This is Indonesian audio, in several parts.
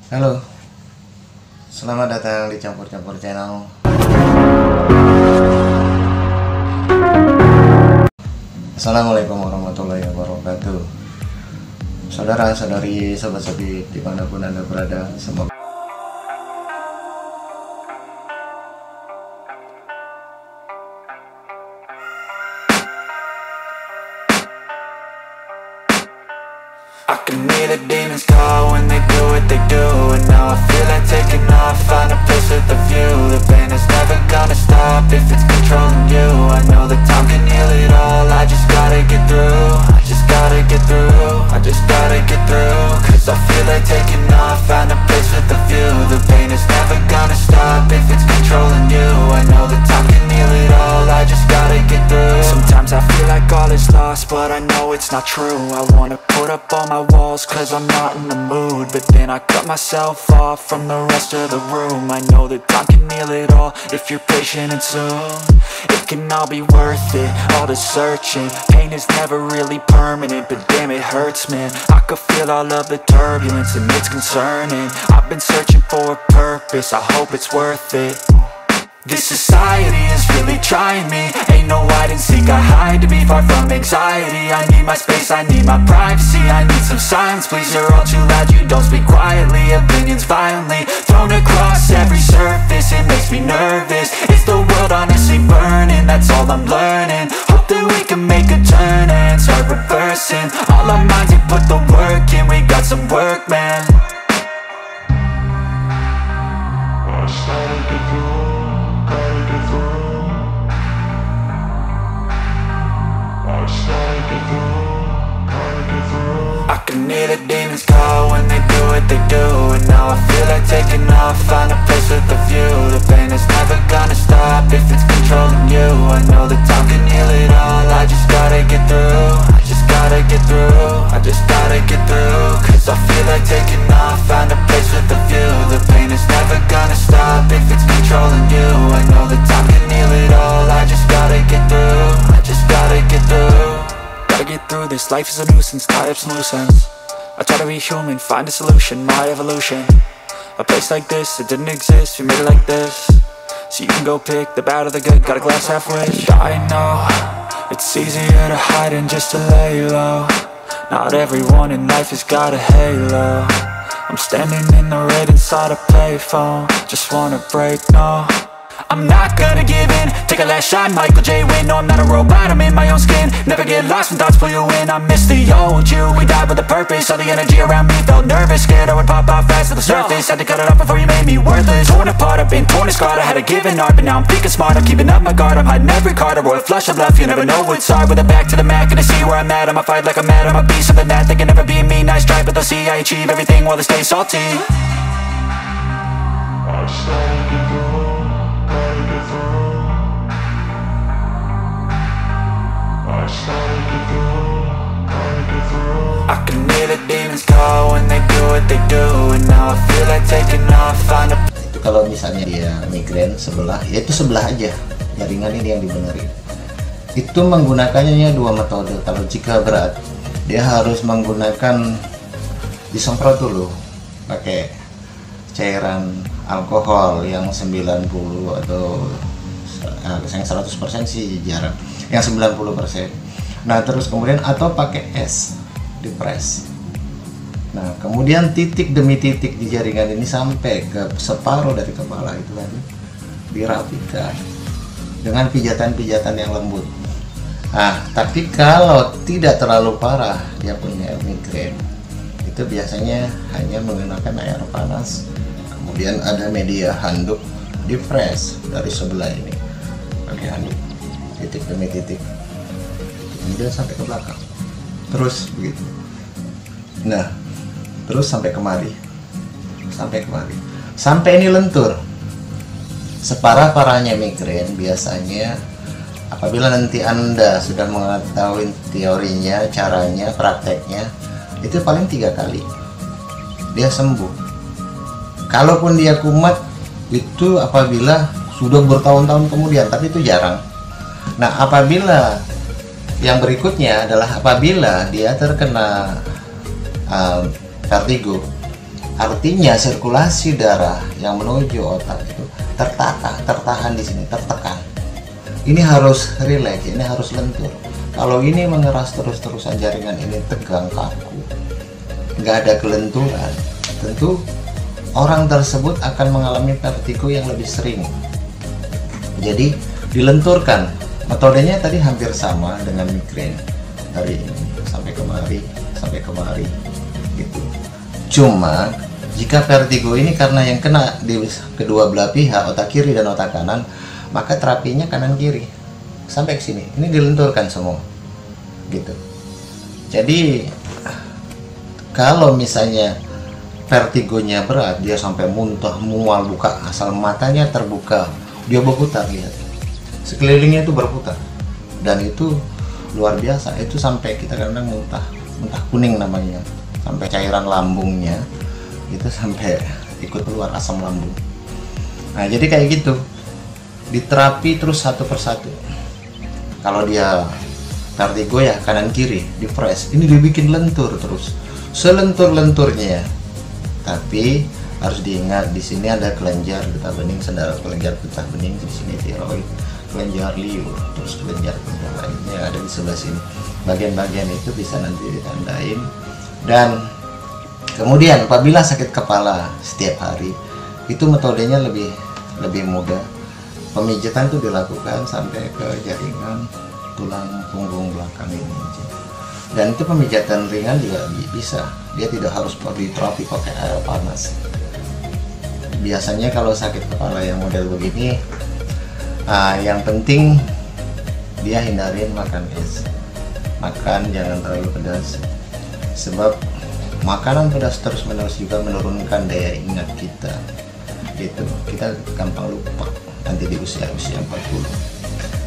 Halo, selamat datang di Campur-Campur Channel. Assalamualaikum warahmatullahi wabarakatuh. Saudara-saudari, sobat sepi dimanapun Anda berada, semoga I can hear the demons call when they do what they do. And now I feel like taking off, find a place with a view. The pain is never gonna stop if it's controlling you. I know that time can heal it all, I just gotta get through. I just gotta get through, I just gotta get through. Cause I feel like taking off, find a place with a view. The pain is never gonna stop if it's controlling you. I know that time can heal it all, I just gotta get through. Sometimes I feel like all is lost, but I know it's not true. I wanna put up all my walls cause I'm not in the mood, but then I cut myself off from the rest of the room. I know that time can heal it all if you're patient, and soon it can all be worth it, all the searching. Pain is never really permanent, but damn it hurts, man. I could feel all of the turbulence and it's concerning. I've been searching for a purpose, I hope it's worth it. This society is really trying me. Ain't no hide and seek, I hide to be far from anxiety. I need my space, I need my privacy. I need some silence, please, you're all too loud. You don't speak quietly, opinions violently thrown across every surface. It makes me nervous, is the world honestly burning? That's all I'm learning. Hope that we can make a turn and start reversing all our minds and put the work in. We got some work, man. I can hear the demons call when they do what they do. And now I feel like taking off, find a place with a view. The pain is never gonna stop if it's controlling you. I know that time can heal it all, I just gotta get through. I just gotta get through, I just gotta get through. Cause I feel like taking off, find a place with a view. The pain is never gonna stop if it's controlling you. I know that time can heal it all, I just gotta get through. I just gotta get through. Gotta get through this, life is a nuisance, tie up some loose ends. I try to be human, find a solution, my evolution. A place like this, it didn't exist, we made it like this. So you can go pick the bad or the good, got a glass half wish. I know, it's easier to hide than just to lay low. Not everyone in life has got a halo. I'm standing in the red inside a payphone, just wanna break, no. I'm not gonna give in, take a last shot, Michael J. Win. No, I'm not a robot, I'm in my own skin. Never get lost when thoughts pull you in. I miss the old you, we died with a purpose. All the energy around me felt nervous, scared I would pop out fast to the surface. Had to cut it off before you made me worthless. Torn apart, I've been torn and scarred. I had a given art, but now I'm thinking smart. I'm keeping up my guard, I'm hiding every card. A royal flush of love, you never know what's hard. With a back to the mat, gonna see where I'm at. I'ma fight like I'm mad, I'ma be something that they can never be me. Nice try, but they'll see I achieve everything while they stay salty. I just gotta get through. I can hear the demons call when they do what they do. And now I feel like taking off, find a... itu kalau misalnya dia migrain sebelah, ya itu sebelah aja jaringan ini yang dibenerin. Itu menggunakannya dua metode. Kalau jika berat, dia harus menggunakan disemprot dulu pakai cairan alkohol yang 90 atau yang 100% sih jarang, yang 90%. Nah terus kemudian atau pakai es dipres. Nah kemudian titik demi titik di jaringan ini sampai ke separuh dari kepala itu tadi dirapikan dengan pijatan-pijatan yang lembut. Nah tapi kalau tidak terlalu parah dia punya migrain, itu biasanya hanya menggunakan air panas, kemudian ada media handuk dipres dari sebelah ini pakai handuk titik demi titik, kemudian sampai ke belakang terus begitu. Nah terus sampai kemari, sampai ini lentur. Separah-parahnya migrain biasanya apabila nanti Anda sudah mengetahui teorinya, caranya, prakteknya, itu paling 3 kali dia sembuh. Kalaupun dia kumat itu apabila sudah bertahun-tahun kemudian, tapi itu jarang. Nah apabila yang berikutnya adalah apabila dia terkena vertigo, Artinya sirkulasi darah yang menuju otak itu tertahan di sini, tertekan. Ini harus rileks, ini harus lentur. Kalau ini mengeras terus-terusan, jaringan ini tegang kaku, nggak ada kelenturan, tentu orang tersebut akan mengalami vertigo yang lebih sering. Jadi dilenturkan. Metodenya tadi hampir sama dengan migrain, dari ini sampai kemari gitu. Cuma jika vertigo ini karena yang kena di kedua belah pihak, otak kiri dan otak kanan, maka terapinya kanan kiri sampai ke sini. Ini dilenturkan semua gitu. Jadi kalau misalnya vertigonya berat, dia sampai muntah, mual, buka, asal matanya terbuka, dia berputar, lihat sekelilingnya itu berputar, dan itu luar biasa. Itu sampai kita kadang muntah kuning namanya, sampai cairan lambungnya itu sampai ikut keluar asam lambung. Nah jadi kayak gitu, diterapi terus satu persatu. Kalau dia vertigo ya kanan kiri di press, ini dibikin lentur terus, selentur-lenturnya. Tapi harus diingat, di sini ada kelenjar getah bening, sendara kelenjar getah bening, di sini tiroid, kelenjar liur, terus kelenjar lainnya ada di sebelah sini. Bagian-bagian itu bisa nanti ditandain. Dan kemudian apabila sakit kepala setiap hari, itu metodenya lebih mudah. Pemijatan itu dilakukan sampai ke jaringan tulang punggung belakang ini. Dan itu pemijatan ringan juga bisa, dia tidak harus diterapi pakai air panas. Biasanya kalau sakit kepala yang model begini, yang penting dia hindarin makan es, makan jangan terlalu pedas, sebab makanan pedas terus menerus juga menurunkan daya ingat kita gitu. Kita gampang lupa nanti di usia 40.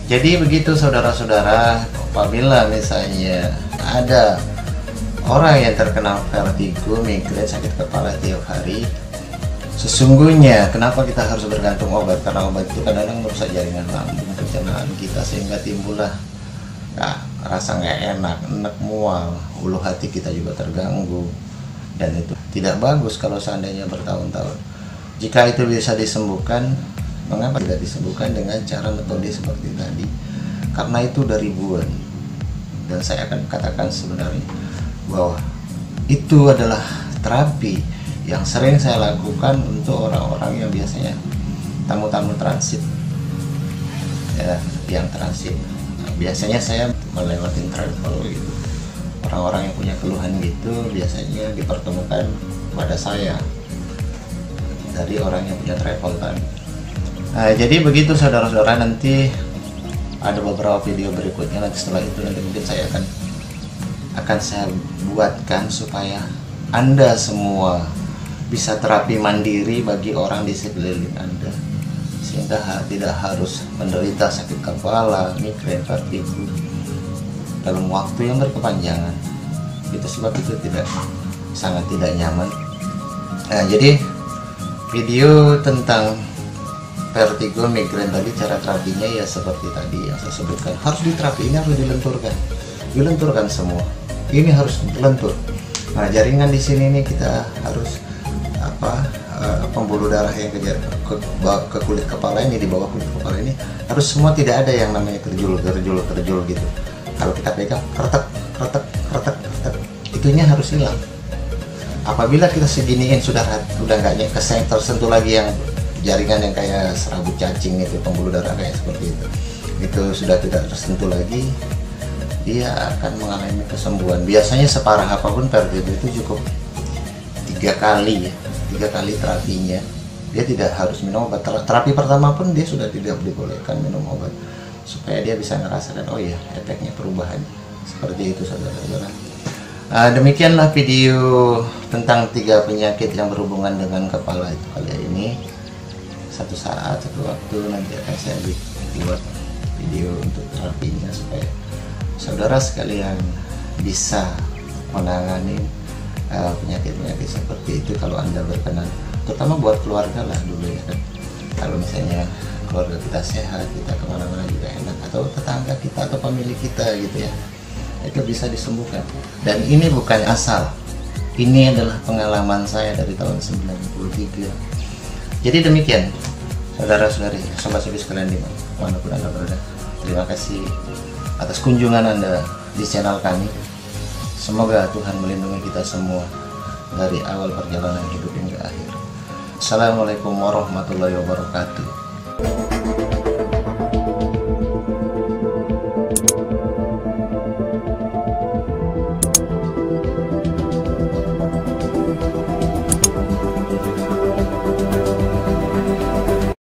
Jadi begitu saudara-saudara, apabila misalnya ada orang yang terkena vertigo, migrain, sakit kepala tiap hari, sesungguhnya kenapa kita harus bergantung obat? Karena obat itu kadang-kadang merusak jaringan lambung, pencernaan kita, sehingga timbullah rasa nggak enak, mual, ulu hati kita juga terganggu, dan itu tidak bagus kalau seandainya bertahun-tahun. Jika itu bisa disembuhkan, mengapa tidak disembuhkan dengan cara metode seperti tadi? Karena itu udah ribuan, dan saya akan katakan sebenarnya bahwa itu adalah terapi yang sering saya lakukan untuk orang-orang yang biasanya tamu-tamu transit, ya, yang transit. Biasanya saya melewati travel gitu. Orang-orang yang punya keluhan gitu biasanya dipertemukan pada saya dari orang yang punya travel tadi. Nah, jadi begitu saudara-saudara, nanti ada beberapa video berikutnya, nanti setelah itu nanti mungkin saya akan saya buatkan supaya Anda semua bisa terapi mandiri bagi orang di sekeliling Anda, sehingga tidak harus menderita sakit kepala, migrain, vertigo dalam waktu yang berkepanjangan. Itu sebab itu sangat tidak nyaman. Nah, jadi video tentang vertigo, migrain tadi, cara terapinya ya seperti tadi yang saya sebutkan. Harus diterapi, ini harus dilenturkan semua. Ini harus lentur. Nah, jaringan di sini nih kita harus pembuluh darah yang ke kulit kepala ini, di bawah kulit kepala ini harus semua, tidak ada yang namanya terjul gitu. Kalau kita pegang kretek, itunya harus hilang. Apabila kita seginiin sudah nggak tersentuh lagi yang jaringan yang kayak serabut cacing itu, pembuluh darah kayak seperti itu sudah tidak tersentuh lagi, dia akan mengalami kesembuhan. Biasanya separah apapun vertigo itu cukup 3 kali terapinya. Dia tidak harus minum obat. Terapi pertama pun dia sudah tidak dibolehkan minum obat, supaya dia bisa merasakan oh ya efeknya, perubahan seperti itu saudara-saudara. Demikianlah video tentang 3 penyakit yang berhubungan dengan kepala itu kali ini. Satu saat, satu waktu nanti akan saya buat video untuk terapinya supaya saudara sekalian bisa menangani penyakit-penyakit seperti itu kalau Anda berkenan, terutama buat keluarga lah dulu ya kan. Kalau misalnya keluarga kita sehat, kita kemana-mana juga enak, atau tetangga kita atau pemilik kita gitu ya, itu bisa disembuhkan. Dan ini bukan asal, Ini adalah pengalaman saya dari tahun 93. Jadi demikian, saudara-saudari, sobat sepi sekalian dimanapun Anda berada. Terima kasih atas kunjungan Anda di channel kami. Semoga Tuhan melindungi kita semua dari awal perjalanan hidup hingga akhir. Assalamualaikum warahmatullahi wabarakatuh.